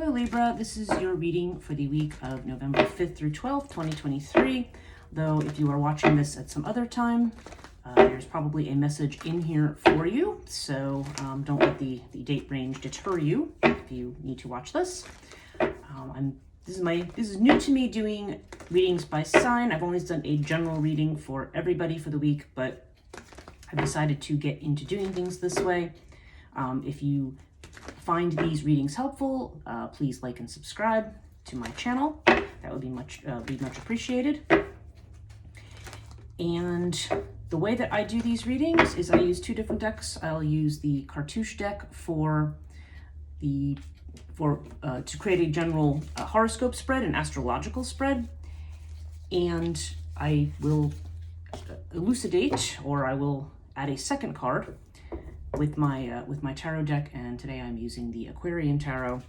Hello Libra, this is your reading for the week of November 5th through 12th, 2023. Though if you are watching this at some other time, there's probably a message in here for you. So don't let the date range deter you if you need to watch this. This is new to me, doing readings by sign. I've always done a general reading for everybody for the week, but I've decided to get into doing things this way. If you find these readings helpful, please like and subscribe to my channel. That would be much appreciated. And the way that I do these readings is I use two different decks. I'll use the Chthonia deck to create a general horoscope spread, an astrological spread, and I will elucidate, or I will add a second card with my tarot deck. And today I'm using the Aquarian tarot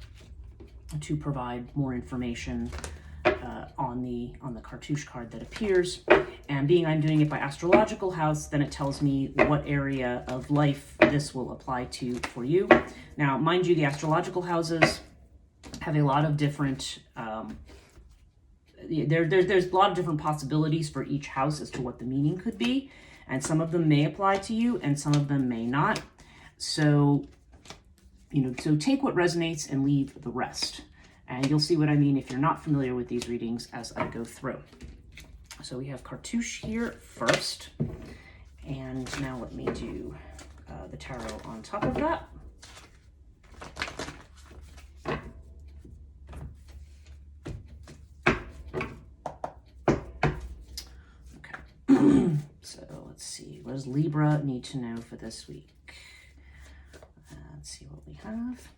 to provide more information on the Chthonia card that appears. And being I'm doing it by astrological house, then it tells me what area of life this will apply to for you. Now, mind you, the astrological houses have a lot of different there's a lot of different possibilities for each house as to what the meaning could be, and some of them may apply to you and some of them may not. So so take what resonates and leave the rest, and you'll see what I mean if you're not familiar with these readings as I go through. So we have Chthonia here first, and now let me do the tarot on top of that. Okay, so let's see, what does Libra need to know for this week? Let's see what we have.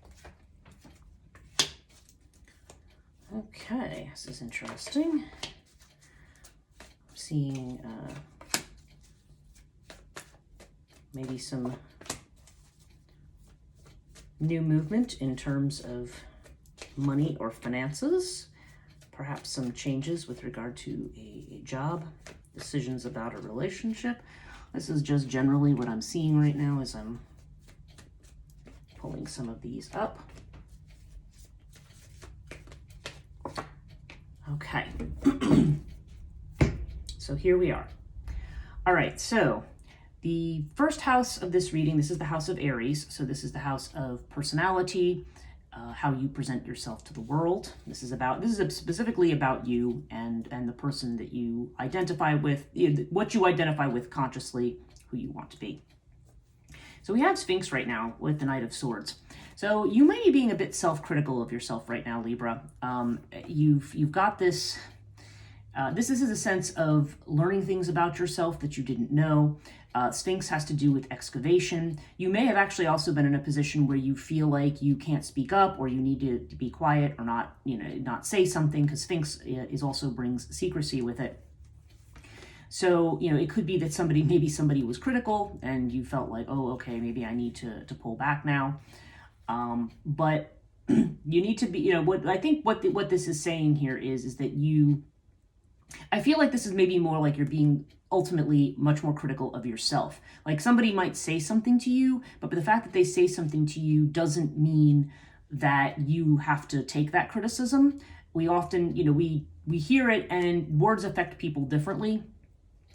Okay, this is interesting. I'm seeing maybe some new movement in terms of money or finances, perhaps some changes with regard to a job, decisions about a relationship. This is just generally what I'm seeing right now as I'm pulling some of these up. Okay, so here we are. All right, so the first house of this reading, this is the house of Aries. So this is the house of personality, how you present yourself to the world. This is specifically about you and the person that you identify with, what you identify with consciously, who you want to be. So we have Sphinx right now with the Knight of Swords. So you may be being a bit self-critical of yourself right now, Libra. You've got this. This is a sense of learning things about yourself that you didn't know. Sphinx has to do with excavation. You may have actually also been in a position where you feel like you can't speak up, or you need to be quiet, or not say something, because Sphinx also brings secrecy with it. So, it could be that maybe somebody was critical and you felt like, oh, okay, maybe I need to pull back now. But you need to be, what this is saying here is that I feel like this is maybe more like you're being ultimately much more critical of yourself. Like somebody might say something to you, but the fact that they say something to you doesn't mean that you have to take that criticism. We often, we hear it, and words affect people differently.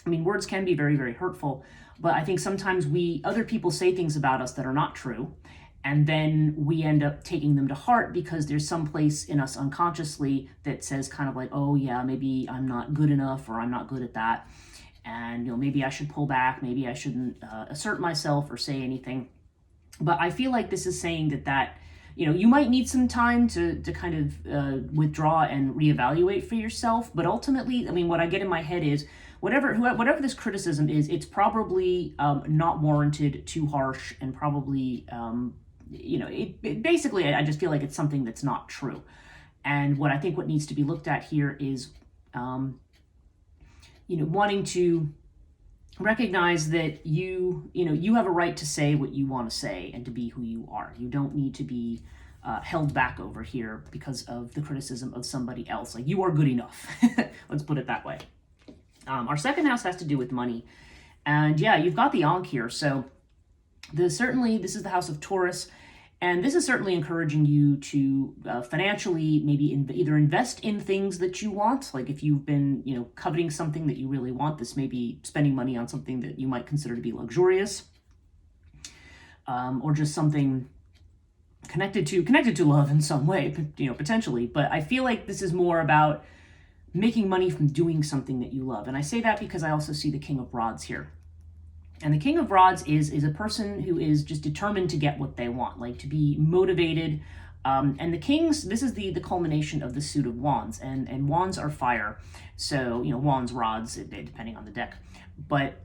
I mean, words can be very, very hurtful, but I think sometimes other people say things about us that are not true, and then we end up taking them to heart because there's some place in us unconsciously that says kind of like, oh yeah, maybe I'm not good enough, or I'm not good at that, and maybe I should pull back, maybe I shouldn't assert myself or say anything. But I feel like this is saying that you might need some time to kind of withdraw and reevaluate for yourself. But ultimately, I mean, what I get in my head is whatever this criticism is, it's probably not warranted, too harsh, and probably, basically, I just feel like it's something that's not true. And what needs to be looked at here is, wanting to recognize that you have a right to say what you want to say and to be who you are. You don't need to be held back over here because of the criticism of somebody else. Like, you are good enough. Let's put it that way. Our second house has to do with money. And yeah, you've got the Ankh here. So certainly this is the house of Taurus. And this is certainly encouraging you to financially maybe either invest in things that you want. Like if you've been, coveting something that you really want, this may be spending money on something that you might consider to be luxurious, or just something connected to love in some way, potentially. But I feel like this is more about making money from doing something that you love. And I say that because I also see the King of Rods here. And the King of Rods is a person who is just determined to get what they want, like to be motivated. And the Kings, this is the culmination of the suit of Wands, and Wands are fire. So, Wands, rods, depending on the deck. But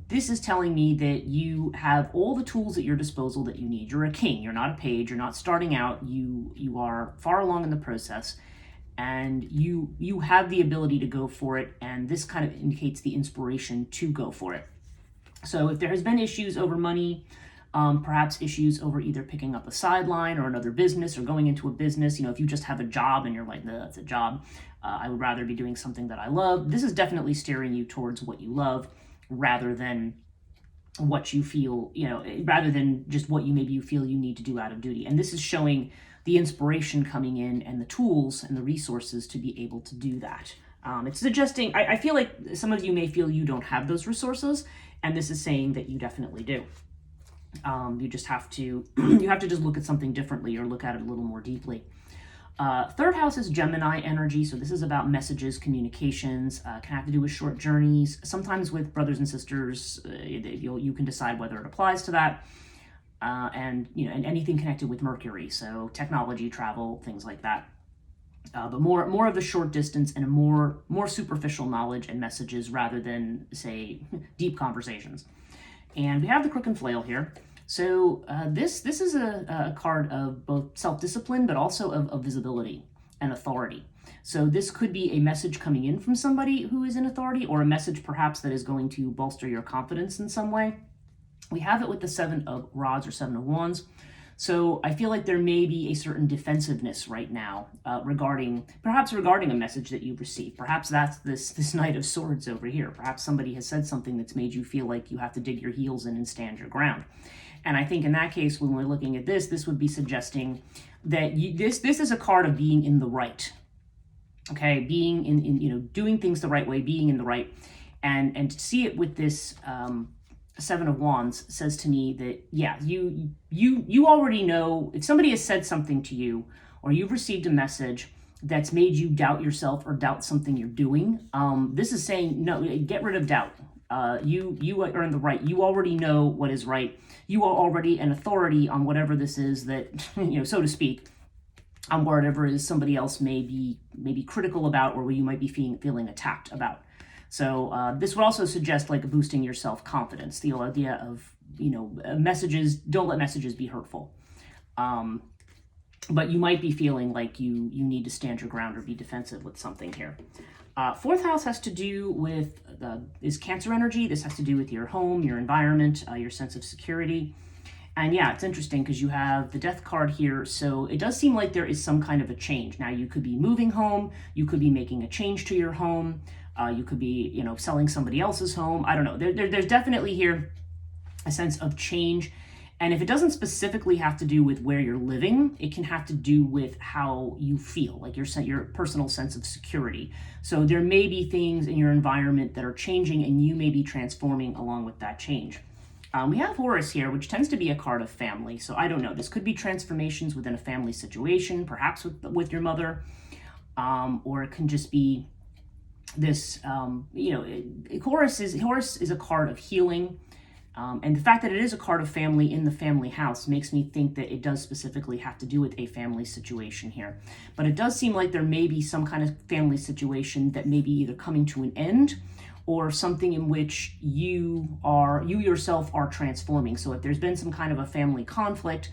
this is telling me that you have all the tools at your disposal that you need. You're a king, you're not a page, you're not starting out, you are far along in the process, and you have the ability to go for it, and this kind of indicates the inspiration to go for it. So if there has been issues over money, perhaps issues over either picking up a sideline or another business or going into a business, if you just have a job and you're like, no, that's a job, I would rather be doing something that I love. This is definitely steering you towards what you love rather than what you feel, rather than just what you feel you need to do out of duty. And this is showing the inspiration coming in and the tools and the resources to be able to do that. It's suggesting, I feel like some of you may feel you don't have those resources, and this is saying that you definitely do. You just have to, just look at something differently or look at it a little more deeply. Third house is Gemini energy, so this is about messages, communications, can have to do with short journeys, sometimes with brothers and sisters. You can decide whether it applies to that, and anything connected with Mercury, so technology, travel, things like that. But more of the short distance and a more superficial knowledge and messages rather than, say, deep conversations. And we have the Crook and Flail here. So this is a card of both self-discipline, but also of visibility and authority. So this could be a message coming in from somebody who is in authority, or a message perhaps that is going to bolster your confidence in some way. We have it with the Seven of Rods or Seven of Wands. So I feel like there may be a certain defensiveness right now regarding a message that you've received. Perhaps that's this Knight of Swords over here. Perhaps somebody has said something that's made you feel like you have to dig your heels in and stand your ground. And I think in that case, when we're looking at this would be suggesting that this is a card of being in the right. Okay, being in doing things the right way, being in the right, and to see it with this Seven of Wands says to me that, yeah, you already know if somebody has said something to you, or you've received a message that's made you doubt yourself or doubt something you're doing. This is saying, no, get rid of doubt. You are in the right. You already know what is right. You are already an authority on whatever this is that, so to speak, on whatever it is somebody else may be critical about, or where you might be feeling attacked about. So this would also suggest like boosting your self-confidence, the idea of, messages, don't let messages be hurtful. But you might be feeling like you need to stand your ground or be defensive with something here. Fourth house has to do with, is Cancer energy. This has to do with your home, your environment, your sense of security. And yeah, it's interesting because you have the Death card here. So it does seem like there is some kind of a change. Now you could be moving home. You could be making a change to your home. You could be, selling somebody else's home. I don't know. There's definitely here a sense of change. And if it doesn't specifically have to do with where you're living, it can have to do with how you feel, like your personal sense of security. So there may be things in your environment that are changing, and you may be transforming along with that change. We have Horus here, which tends to be a card of family. So I don't know. This could be transformations within a family situation, perhaps with your mother, or it can just be this, Horus is a card of healing. And the fact that it is a card of family in the family house makes me think that it does specifically have to do with a family situation here. But it does seem like there may be some kind of family situation that may be either coming to an end, or something in which you yourself are transforming. So if there's been some kind of a family conflict,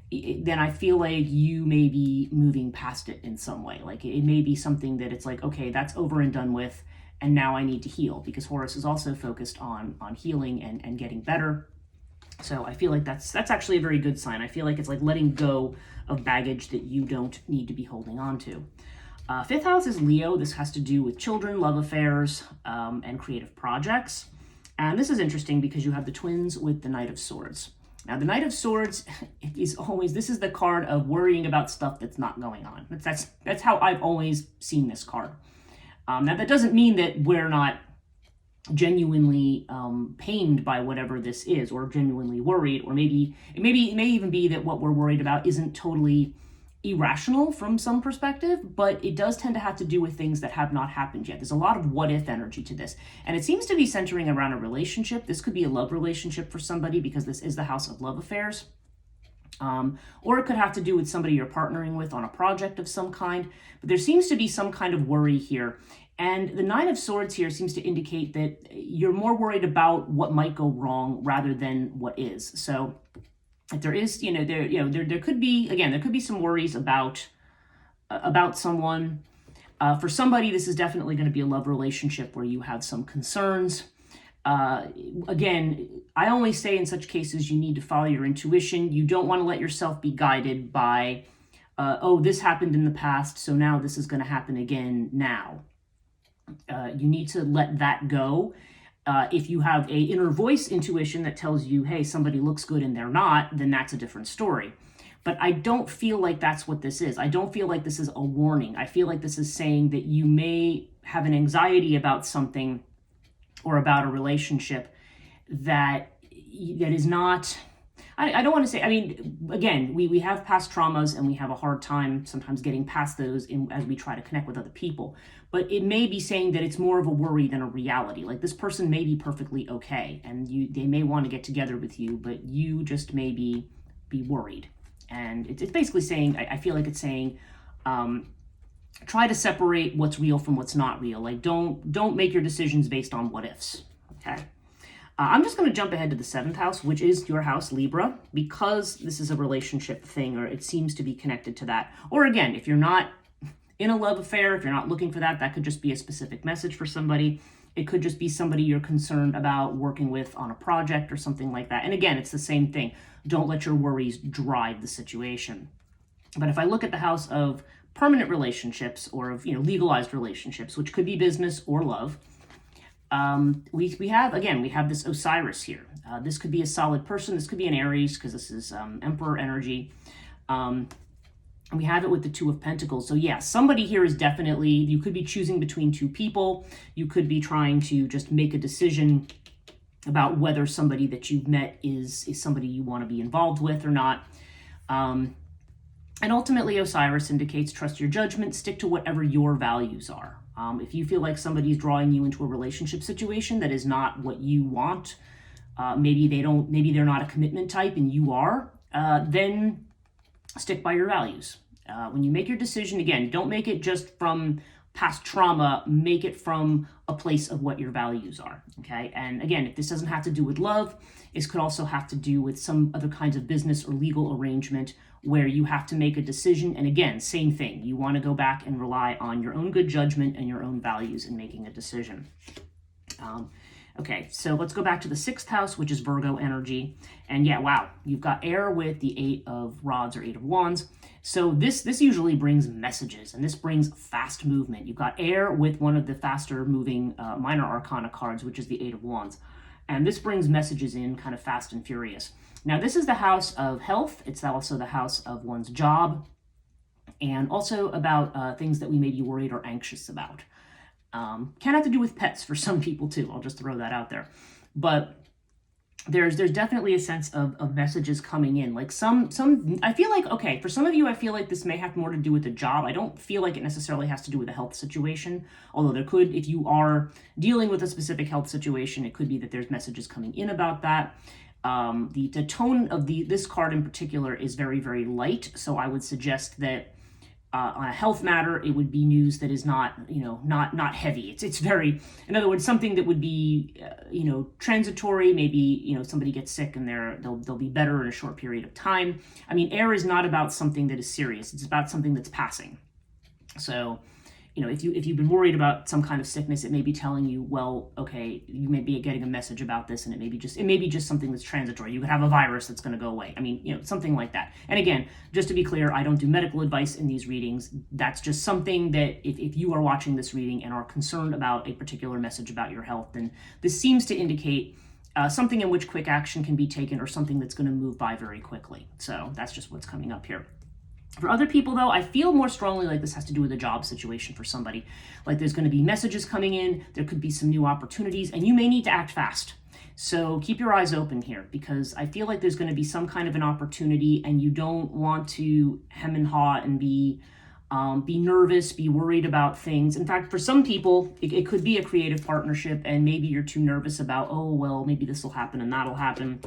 then I feel like you may be moving past it in some way. Like it may be something that it's like, okay, that's over and done with, and now I need to heal, because Horus is also focused on healing and getting better. So I feel like that's actually a very good sign. I feel like it's like letting go of baggage that you don't need to be holding on to. Fifth house is Leo. This has to do with children, love affairs, and creative projects. And this is interesting because you have the twins with the Knight of Swords. Now, the Knight of Swords is always, this is the card of worrying about stuff that's not going on. That's how I've always seen this card. Now, that doesn't mean that we're not genuinely pained by whatever this is, or genuinely worried, or maybe it may even be that what we're worried about isn't totally irrational from some perspective, but it does tend to have to do with things that have not happened yet. There's a lot of what if energy to this, and it seems to be centering around a relationship. This could be a love relationship for somebody, because this is the house of love affairs. Or it could have to do with somebody you're partnering with on a project of some kind, but there seems to be some kind of worry here. And the Nine of Swords here seems to indicate that you're more worried about what might go wrong rather than what is. So if there is, there could be, again, there could be some worries about someone. For somebody, this is definitely going to be a love relationship where you have some concerns. Again, I only say in such cases you need to follow your intuition. You don't want to let yourself be guided by, oh, this happened in the past, so now this is going to happen again now. You need to let that go. If you have a inner voice intuition that tells you, hey, somebody looks good and they're not, then that's a different story. But I don't feel like that's what this is. I don't feel like this is a warning. I feel like this is saying that you may have an anxiety about something or about a relationship that is not, I don't want to say, I mean, again, we have past traumas and we have a hard time sometimes getting past those as we try to connect with other people. But it may be saying that it's more of a worry than a reality. Like, this person may be perfectly okay and they may want to get together with you, but you just may be worried. And it's basically saying, I feel like it's saying, try to separate what's real from what's not real. Like, don't make your decisions based on what ifs. Okay. I'm just going to jump ahead to the 7th house, which is your house, Libra, because this is a relationship thing, or it seems to be connected to that. Or again, if you're not in a love affair, if you're not looking for that, that could just be a specific message for somebody. It could just be somebody you're concerned about working with on a project or something like that. And again, it's the same thing. Don't let your worries drive the situation. But if I look at the house of permanent relationships, or of legalized relationships, which could be business or love, we have this Osiris here. This could be a solid person. This could be an Aries, because this is Emperor energy. And we have it with the Two of Pentacles. So yeah, somebody here is definitely, you could be choosing between two people. You could be trying to just make a decision about whether somebody that you've met is somebody you want to be involved with or not. And ultimately, Osiris indicates trust your judgment, stick to whatever your values are. If you feel like somebody's drawing you into a relationship situation that is not what you want, maybe they're not a commitment type and you are, then stick by your values. When you make your decision, again, don't make it just from past trauma, make it from a place of what your values are, okay? And again, if this doesn't have to do with love, this could also have to do with some other kinds of business or legal arrangement where you have to make a decision. And again, same thing. You want to go back and rely on your own good judgment and your own values in making a decision. Okay, so let's go back to the 6th house, which is Virgo energy. And yeah, wow, you've got air with the 8 of rods or 8 of wands. So this usually brings messages, and this brings fast movement. You've got air with one of the faster moving minor arcana cards, which is the 8 of wands. And this brings messages in kind of fast and furious. Now, this is the house of health. It's also the house of one's job, and also about things that we may be worried or anxious about. Can have to do with pets for some people too. I'll just throw that out there. But there's definitely a sense of messages coming in. Like some I feel like, okay, for some of you, I feel like this may have more to do with the job. I don't feel like it necessarily has to do with a health situation, although there could, if you are dealing with a specific health situation, it could be that there's messages coming in about that. The tone of this card in particular is very, very light. So I would suggest that on a health matter, it would be news that is not heavy. It's very, in other words, something that would be, transitory. Maybe, somebody gets sick and they'll be better in a short period of time. I mean, air is not about something that is serious. It's about something that's passing. So, if you've been worried about some kind of sickness, it may be telling you, well, okay, you may be getting a message about this, and it may be just something that's transitory. You could have a virus that's going to go away. I mean, something like that. And again, just to be clear, I don't do medical advice in these readings. That's just something that if you are watching this reading and are concerned about a particular message about your health, then this seems to indicate something in which quick action can be taken, or something that's going to move by very quickly. So that's just what's coming up here. For other people, though, I feel more strongly like this has to do with a job situation for somebody. Like there's going to be messages coming in, there could be some new opportunities, and you may need to act fast. So keep your eyes open here, because I feel like there's going to be some kind of an opportunity, and you don't want to hem and haw and be nervous, be worried about things. In fact, for some people, it could be a creative partnership, and maybe you're too nervous about, oh, well, maybe this will happen and that'll happen.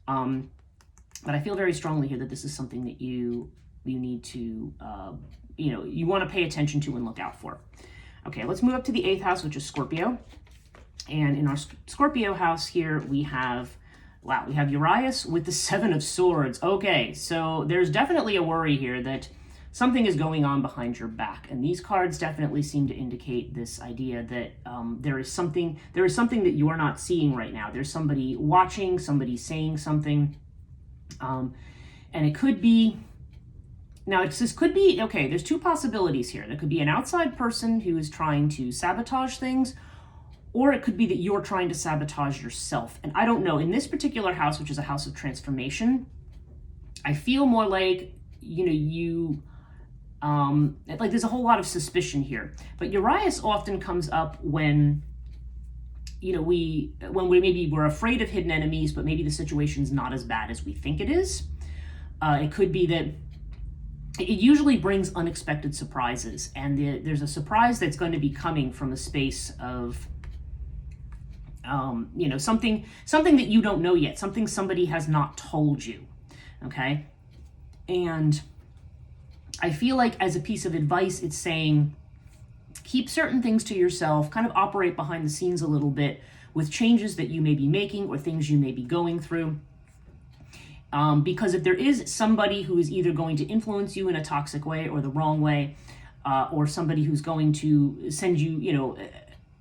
But I feel very strongly here that this is something that you need to, you want to pay attention to and look out for. Okay, let's move up to the 8th house, which is Scorpio. And in our Scorpio house here, we have Urias with the 7 of Swords. Okay, so there's definitely a worry here that something is going on behind your back. And these cards definitely seem to indicate this idea that there is something that you are not seeing right now. There's somebody watching, somebody saying something. And it could be, okay, there's 2 possibilities here. There could be an outside person who is trying to sabotage things, or it could be that you're trying to sabotage yourself. And I don't know, in this particular house, which is a house of transformation, I feel more like, like there's a whole lot of suspicion here. But Urias often comes up when, we're afraid of hidden enemies, but maybe the situation's not as bad as we think it is. It could be that it usually brings unexpected surprises, and there's a surprise that's going to be coming from a space of, something that you don't know yet, something somebody has not told you, okay? And I feel like as a piece of advice, it's saying, keep certain things to yourself, kind of operate behind the scenes a little bit with changes that you may be making or things you may be going through. Because if there is somebody who is either going to influence you in a toxic way or the wrong way, or somebody who's going to send you,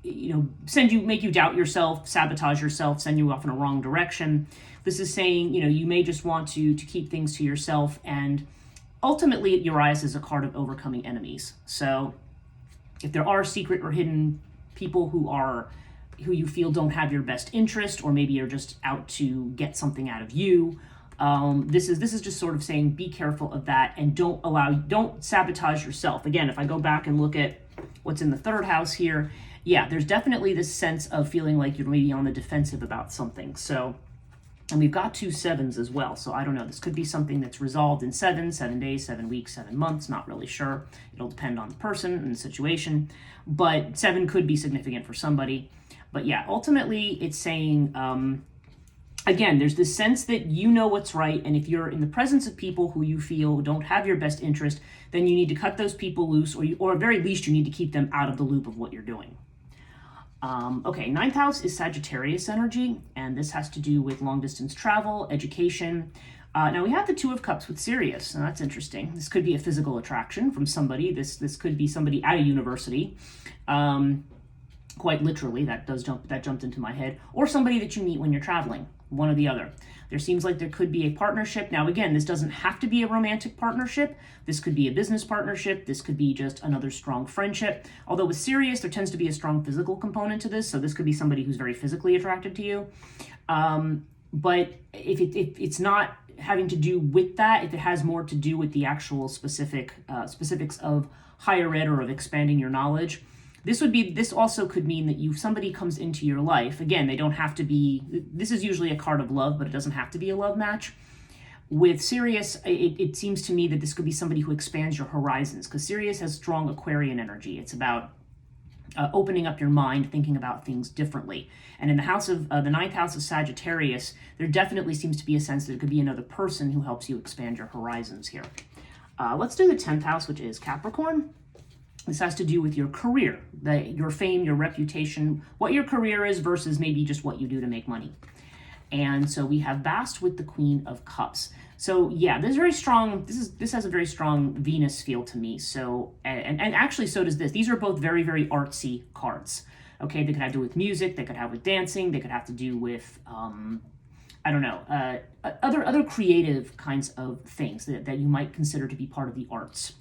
make you doubt yourself, sabotage yourself, send you off in a wrong direction. This is saying, you may just want to keep things to yourself. And ultimately, Urias is a card of overcoming enemies. So if there are secret or hidden people who you feel don't have your best interest, or maybe are just out to get something out of you, this is just sort of saying, be careful of that, and don't sabotage yourself. Again, if I go back and look at what's in the 3rd house here, yeah, there's definitely this sense of feeling like you're maybe on the defensive about something. So, and we've got 2 7s as well. So I don't know, this could be something that's resolved in 7 days, 7 weeks, 7 months, not really sure. It'll depend on the person and the situation, but 7 could be significant for somebody. But yeah, ultimately it's saying, again, there's this sense that you know what's right, and if you're in the presence of people who you feel don't have your best interest, then you need to cut those people loose, or at very least you need to keep them out of the loop of what you're doing. Okay, 9th house is Sagittarius energy, and this has to do with long distance travel, education. Now we have the 2 of Cups with Sirius, and that's interesting. This could be a physical attraction from somebody. This could be somebody at a university. Quite literally, that jumped into my head, or somebody that you meet when you're traveling, one or the other. There seems like there could be a partnership. Now, again, this doesn't have to be a romantic partnership. This could be a business partnership. This could be just another strong friendship. Although with Sirius, there tends to be a strong physical component to this, so this could be somebody who's very physically attracted to you. But if it's not having to do with that, if it has more to do with the actual specifics of higher ed or of expanding your knowledge, this also could mean that somebody comes into your life. Again, they don't have to be, this is usually a card of love, but it doesn't have to be a love match. With Sirius, it seems to me that this could be somebody who expands your horizons, because Sirius has strong Aquarian energy. It's about opening up your mind, thinking about things differently. And in the 9th house of Sagittarius, there definitely seems to be a sense that it could be another person who helps you expand your horizons here. Let's do the 10th house, which is Capricorn. This has to do with your career, your fame, your reputation, what your career is versus maybe just what you do to make money. And so we have Bast with the Queen of Cups. So yeah, this is very strong. This has a very strong Venus feel to me. So and actually so does this. These are both very, very artsy cards. Okay, they could have to do with music, they could have with dancing, they could have to do with other creative kinds of things that you might consider to be part of the arts.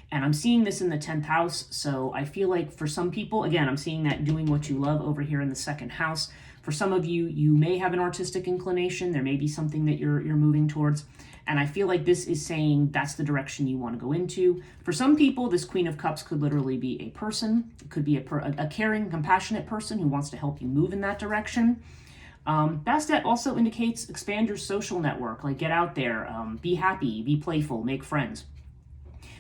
And I'm seeing this in the 10th house, so I feel like for some people, again, I'm seeing that doing what you love over here in the 2nd house. For some of you, you may have an artistic inclination. There may be something that you're moving towards. And I feel like this is saying that's the direction you want to go into. For some people, this Queen of Cups could literally be a person. It could be a caring, compassionate person who wants to help you move in that direction. Bastet also indicates expand your social network, like get out there, be happy, be playful, make friends.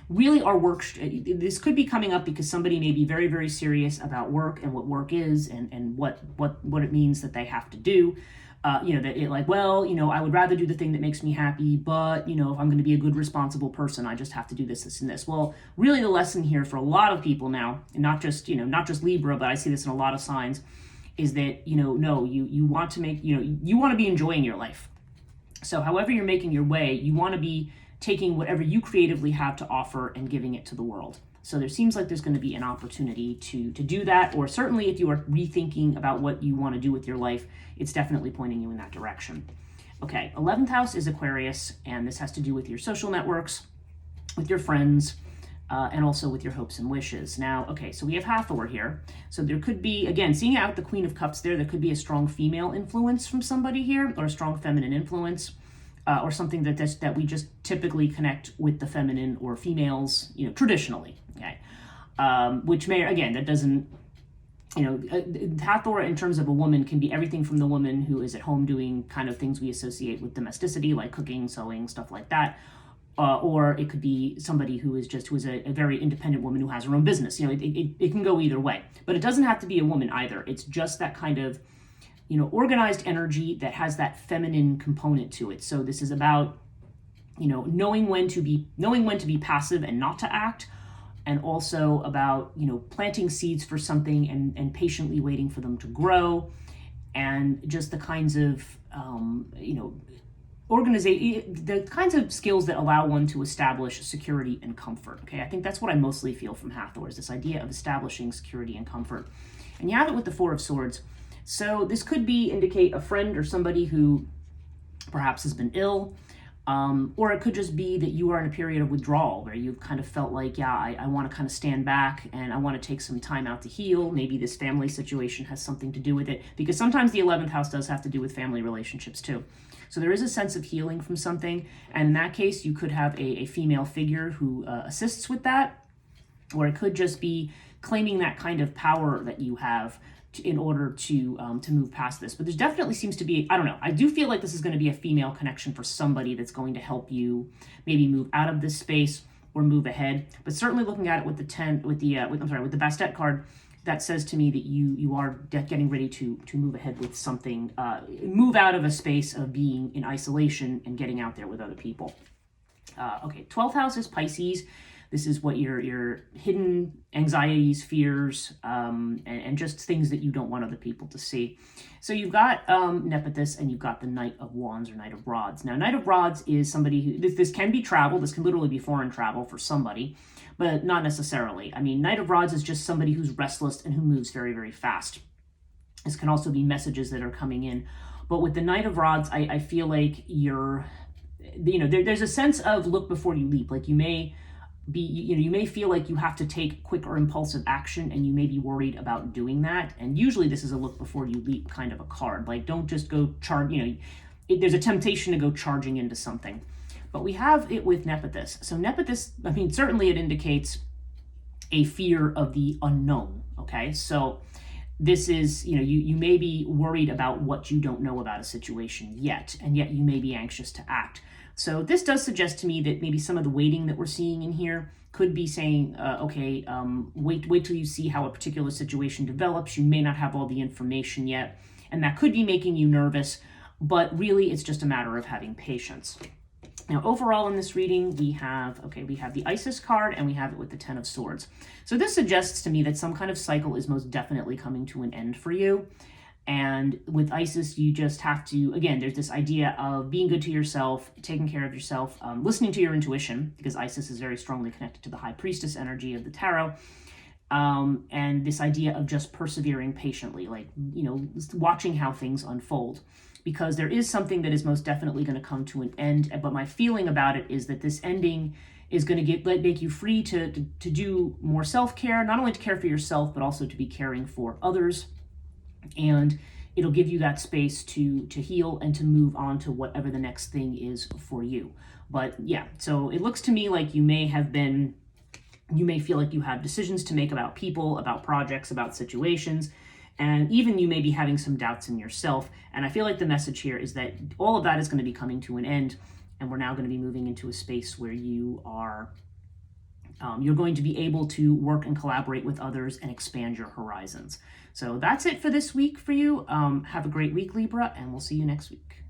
Really our work, this could be coming up because somebody may be very, very serious about work and what work is and what it means that they have to do. I would rather do the thing that makes me happy, but, if I'm going to be a good, responsible person, I just have to do this, this, and this. Well, really the lesson here for a lot of people now, and not just Libra, but I see this in a lot of signs, is that, you want to make, you want to be enjoying your life. So however you're making your way, you want to be taking whatever you creatively have to offer and giving it to the world. So there seems like there's going to be an opportunity to do that, or certainly if you are rethinking about what you want to do with your life, it's definitely pointing you in that direction. Okay, 11th house is Aquarius, and this has to do with your social networks, with your friends, and also with your hopes and wishes. Now, okay, so we have Hathor here. So there could be, again, seeing out the Queen of Cups there could be a strong female influence from somebody here, or a strong feminine influence. Or something that we just typically connect with the feminine or females, traditionally, okay? Which may, again, that doesn't, Hathor in terms of a woman can be everything from the woman who is at home doing kind of things we associate with domesticity, like cooking, sewing, stuff like that. Or it could be somebody who is a very independent woman who has her own business. It can go either way. But it doesn't have to be a woman either. It's just that kind of organized energy that has that feminine component to it. So this is about, knowing when to be passive and not to act, and also about, planting seeds for something and patiently waiting for them to grow, and just the kinds of, the kinds of skills that allow one to establish security and comfort. Okay, I think that's what I mostly feel from Hathor, is this idea of establishing security and comfort. And you have it with the Four of Swords. So this could indicate a friend or somebody who perhaps has been ill, or it could just be that you are in a period of withdrawal where you've kind of felt like, I want to kind of stand back and I want to take some time out to heal. Maybe this family situation has something to do with it, because sometimes the 11th house does have to do with family relationships too. So there is a sense of healing from something, and in that case, you could have a female figure who assists with that, or it could just be claiming that kind of power that you have in order to move past this. But there definitely seems to be, I don't know, I do feel like this is going to be a female connection for somebody that's going to help you maybe move out of this space or move ahead. But certainly looking at it with the Bastet card, that says to me that you are getting ready to move ahead with something, move out of a space of being in isolation and getting out there with other people. Okay, 12th house is Pisces. This is what your hidden anxieties, fears, and just things that you don't want other people to see. So you've got Nephthys, and you've got the Knight of Wands or Knight of Rods. Now, Knight of Rods is somebody who, this can be travel. This can literally be foreign travel for somebody, but not necessarily. I mean, Knight of Rods is just somebody who's restless and who moves very, very fast. This can also be messages that are coming in. But with the Knight of Rods, I feel like there's a sense of look before you leap. Like you may feel like you have to take quick or impulsive action, and you may be worried about doing that. And usually this is a look before you leap kind of a card. Like, don't just go charge, there's a temptation to go charging into something. But we have it with Nephthys. So Nephthys, certainly it indicates a fear of the unknown, okay? So this is, you may be worried about what you don't know about a situation yet, and yet you may be anxious to act. So this does suggest to me that maybe some of the waiting that we're seeing in here could be saying, wait till you see how a particular situation develops. You may not have all the information yet, and that could be making you nervous, but really it's just a matter of having patience. Now, overall in this reading, we have the Isis card, and we have it with the 10 of Swords. So this suggests to me that some kind of cycle is most definitely coming to an end for you. And with Isis, you just have to, again, there's this idea of being good to yourself, taking care of yourself, listening to your intuition, because Isis is very strongly connected to the High Priestess energy of the tarot. And this idea of just persevering patiently, like, watching how things unfold. Because there is something that is most definitely going to come to an end. But my feeling about it is that this ending is going to make you free to do more self-care, not only to care for yourself, but also to be caring for others. And it'll give you that space to heal and to move on to whatever the next thing is for you. But yeah, so it looks to me like you may feel like you have decisions to make about people, about projects, about situations, and even you may be having some doubts in yourself. And I feel like the message here is that all of that is going to be coming to an end, and we're now going to be moving into a space where you're going to be able to work and collaborate with others and expand your horizons. So that's it for this week for you. Have a great week, Libra, and we'll see you next week.